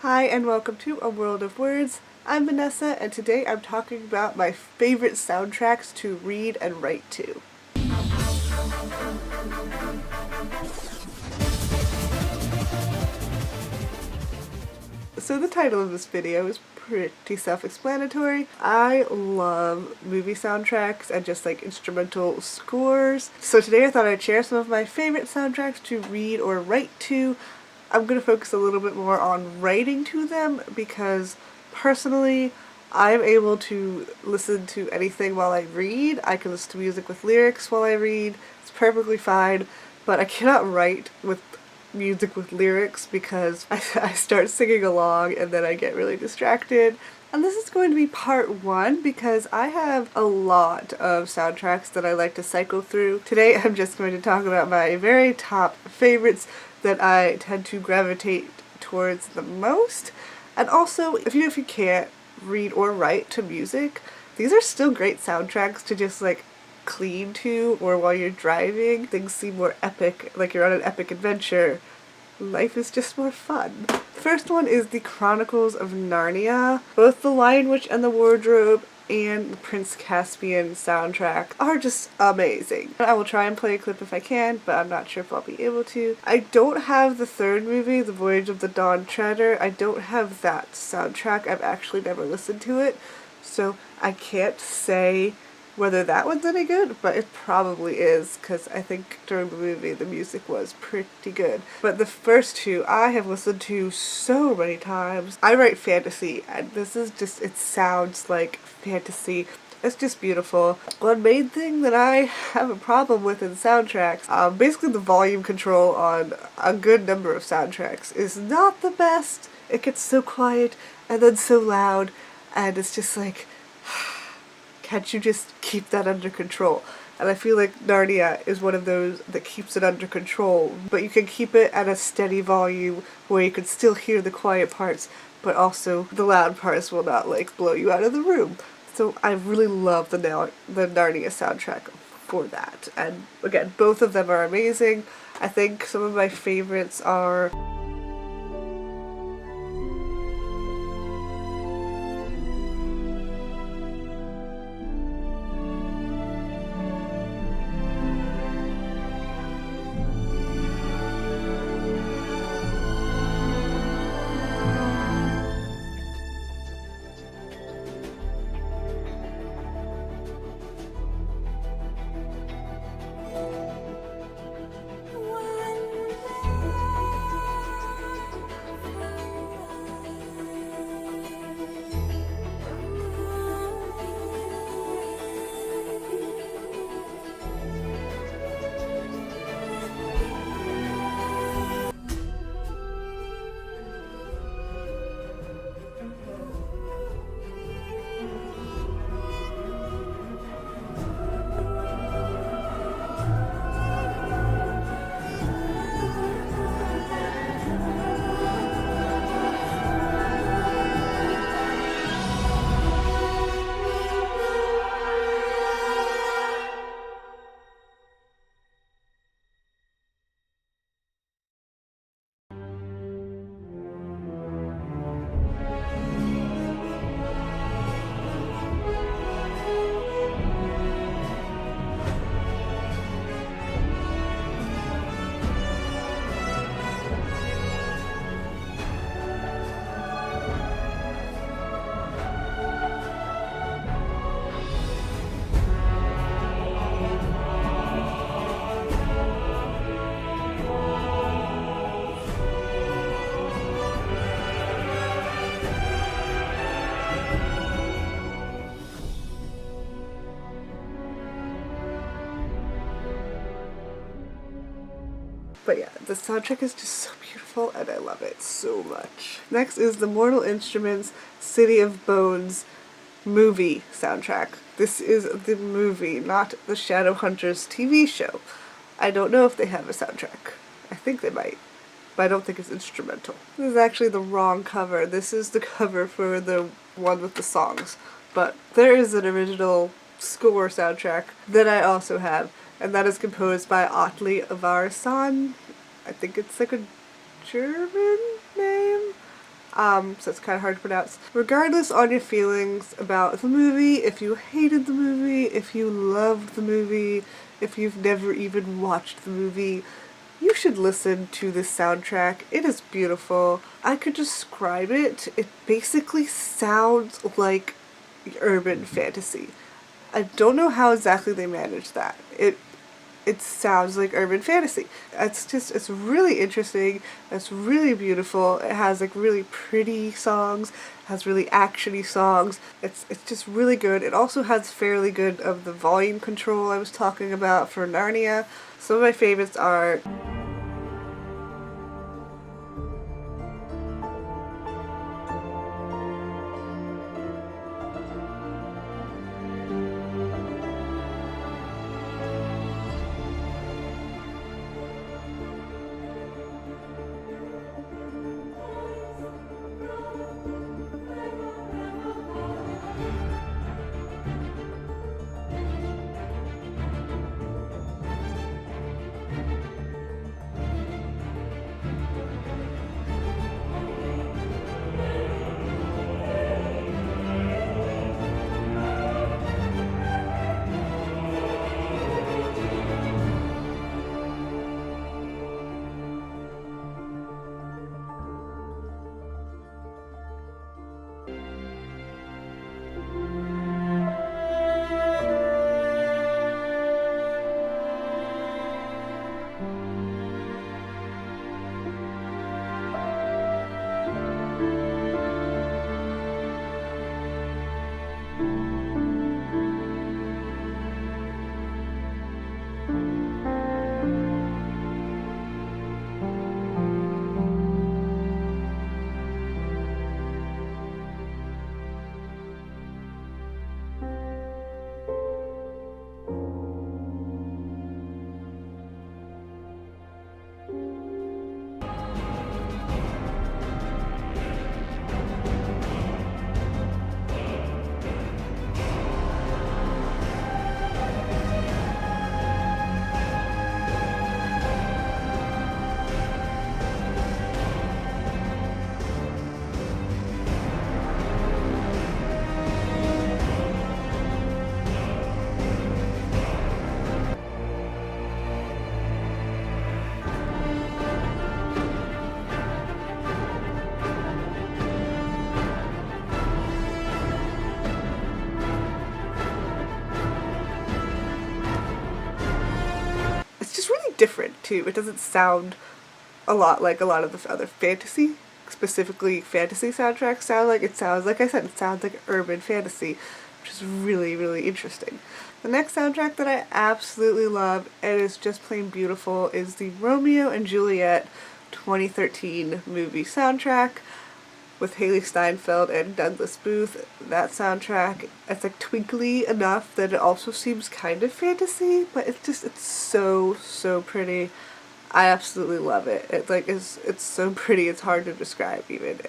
Hi and welcome to A World of Words. I'm Vanessa and today I'm talking about my favorite soundtracks to read and write to. So the title of this video is pretty self-explanatory. I love movie soundtracks and just like instrumental scores. So today I thought I'd share some of my favorite soundtracks to read or write to. I'm going to focus a little bit more on writing to them because personally I'm able to listen to anything while I read. I can listen to music with lyrics while I read. It's perfectly fine, but I cannot write with music with lyrics because I start singing along and then I get really distracted. And this is going to be part one because I have a lot of soundtracks that I like to cycle through. Today I'm just going to talk about my very top favorites that I tend to gravitate towards the most. And also, if you can't read or write to music, these are still great soundtracks to just like clean to, or while you're driving. Things seem more epic, like you're on an epic adventure. Life is just more fun. First one is the Chronicles of Narnia. Both the Lion Witch and the Wardrobe and the Prince Caspian soundtrack are just amazing. I will try and play a clip if I can, but I'm not sure if I'll be able to. I don't have the third movie, The Voyage of the Dawn Treader. I don't have that soundtrack. I've actually never listened to it, so I can't say whether that one's any good, but it probably is, because I think during the movie the music was pretty good. But the first two I have listened to so many times. I write fantasy, and this is just, it sounds like fantasy. It's just beautiful. One main thing that I have a problem with in soundtracks, basically the volume control on a good number of soundtracks is not the best. It gets so quiet and then so loud, and it's just like, can't you just keep that under control? And I feel like Narnia is one of those that keeps it under control, but you can keep it at a steady volume where you can still hear the quiet parts, but also the loud parts will not like blow you out of the room. So I really love the Narnia soundtrack for that. And again, both of them are amazing. I think some of my favorites are But yeah, the soundtrack is just so beautiful and I love it so much. Next is the Mortal Instruments City of Bones movie soundtrack. This is the movie, not the Shadowhunters TV show. I don't know if they have a soundtrack. I think they might, but I don't think it's instrumental. This is actually the wrong cover. This is the cover for the one with the songs. But there is an original score soundtrack that I also have, and that is composed by Otley Avarsan. I think it's like a German name. so it's kind of hard to pronounce. Regardless on your feelings about the movie, if you hated the movie, if you loved the movie, if you've never even watched the movie, you should listen to this soundtrack. It is beautiful. I could describe it. It basically sounds like urban fantasy. I don't know how exactly they managed that. It sounds like urban fantasy. It's really interesting. It's really beautiful. It has like really pretty songs, has really actiony songs. It's just really good. It also has fairly good of the volume control I was talking about for Narnia. Some of my favorites are different too. It doesn't sound a lot like a lot of the other fantasy, specifically fantasy soundtracks sound like. It sounds, like I said, it sounds like urban fantasy, which is really, really interesting. The next soundtrack that I absolutely love, and is just plain beautiful, is the Romeo and Juliet 2013 movie soundtrack with Haley Steinfeld and Douglas Booth. That soundtrack, it's like twinkly enough that it also seems kind of fantasy, but it's so, so pretty. I absolutely love it. It's so pretty, it's hard to describe even.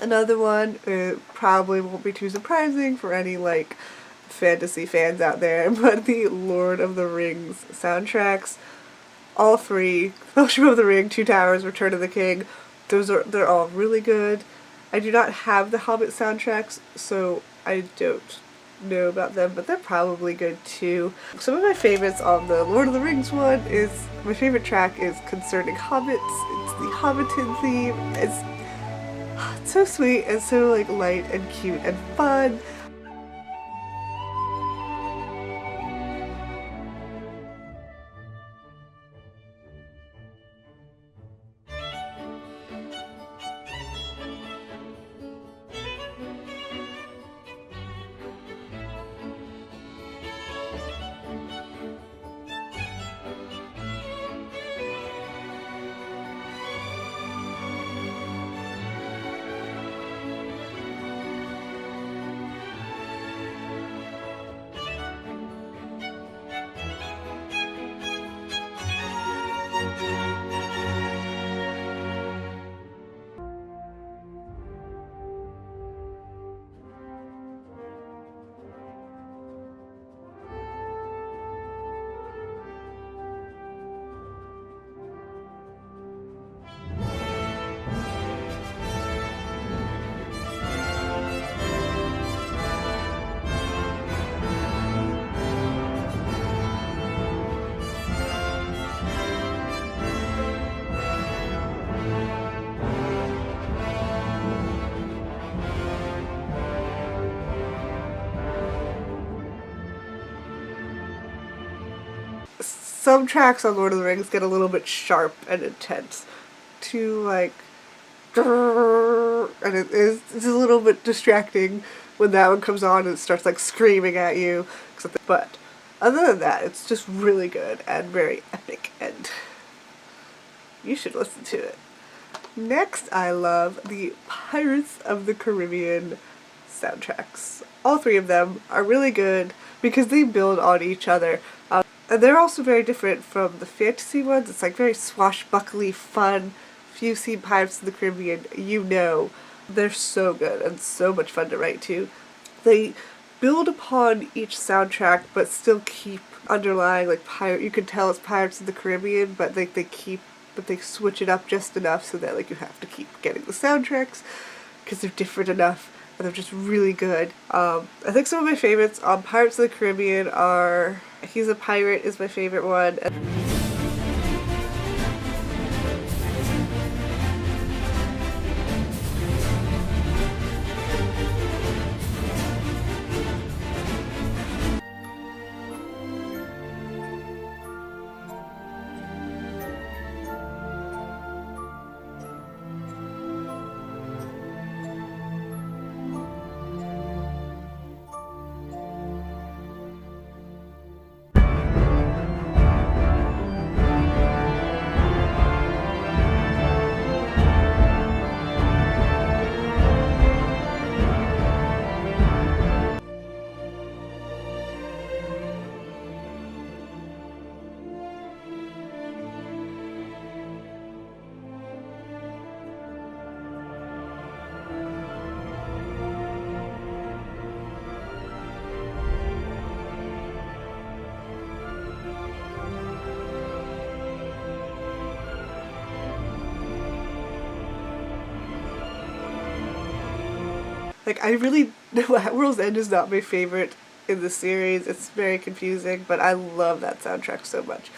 Another one, it probably won't be too surprising for any like fantasy fans out there, but the Lord of the Rings soundtracks, all three, Fellowship of the Ring, Two Towers, Return of the King, they're all really good. I do not have the Hobbit soundtracks, so I don't know about them, but they're probably good too. Some of my favorites on the Lord of the Rings one is, my favorite track is Concerning Hobbits. It's the Hobbiton theme. It's so sweet and so like light and cute and fun. some tracks on Lord of the Rings get a little bit sharp and intense. Too like, and it's a little bit distracting when that one comes on and it starts like screaming at you. But other than that, it's just really good and very epic, and you should listen to it. Next, I love the Pirates of the Caribbean soundtracks. All three of them are really good because they build on each other. And they're also very different from the fantasy ones. It's like very swashbuckly fun. If you've seen Pirates of the Caribbean, you know they're so good and so much fun to write to. They build upon each soundtrack but still keep underlying like pirate. You can tell it's Pirates of the Caribbean, but they switch it up just enough so that like you have to keep getting the soundtracks because they're different enough and they're just really good. I think some of my favorites on Pirates of the Caribbean are He's a Pirate is my favorite one. Like, I really, At World's End is not my favorite in the series. It's very confusing, but I love that soundtrack so much.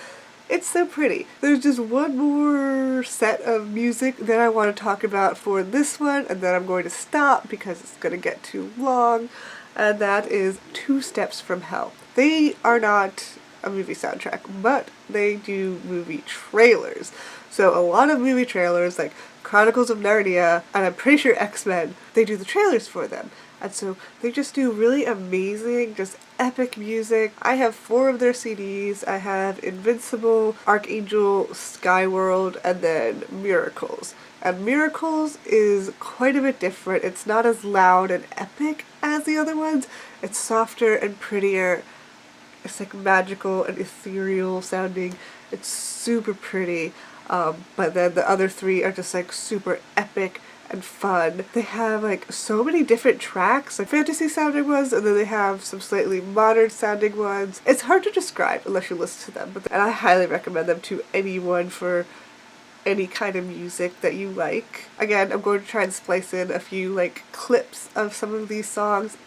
It's so pretty. There's just one more set of music that I want to talk about for this one, and then I'm going to stop because it's going to get too long, and that is Two Steps from Hell. They are not a movie soundtrack, but they do movie trailers. So a lot of movie trailers, like Chronicles of Narnia, and I'm pretty sure X-Men, they do the trailers for them. And so they just do really amazing, just epic music. I have 4 of their CDs. I have Invincible, Archangel, Skyworld, and then Miracles. And Miracles is quite a bit different. It's not as loud and epic as the other ones. It's softer and prettier. It's like magical and ethereal sounding. It's super pretty. But then the other 3 are just like super epic and fun. They have like so many different tracks, like fantasy sounding ones, and then they have some slightly modern sounding ones. It's hard to describe unless you listen to them, and I highly recommend them to anyone for any kind of music that you like. Again, I'm going to try and splice in a few like clips of some of these songs.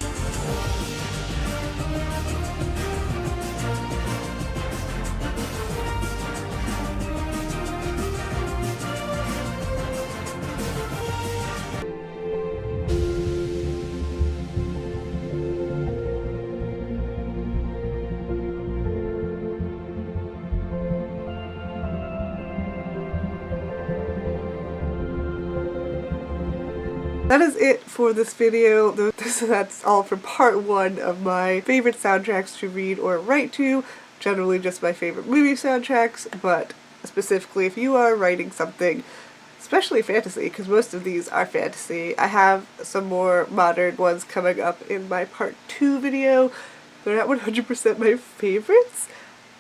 That is it for this video. That's all for part 1 of my favorite soundtracks to read or write to. Generally just my favorite movie soundtracks, but specifically if you are writing something, especially fantasy, because most of these are fantasy. I have some more modern ones coming up in my part 2 video. They're not 100% my favorites,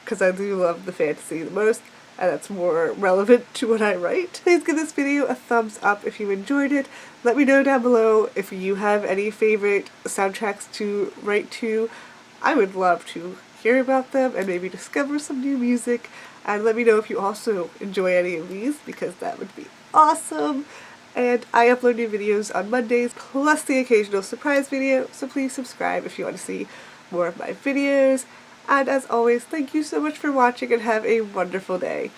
because I do love the fantasy the most, and that's more relevant to what I write. Please give this video a thumbs up if you enjoyed it. Let me know down below if you have any favorite soundtracks to write to. I would love to hear about them and maybe discover some new music. And let me know if you also enjoy any of these, because that would be awesome. And I upload new videos on Mondays, plus the occasional surprise video, so please subscribe if you want to see more of my videos. And as always, thank you so much for watching and have a wonderful day.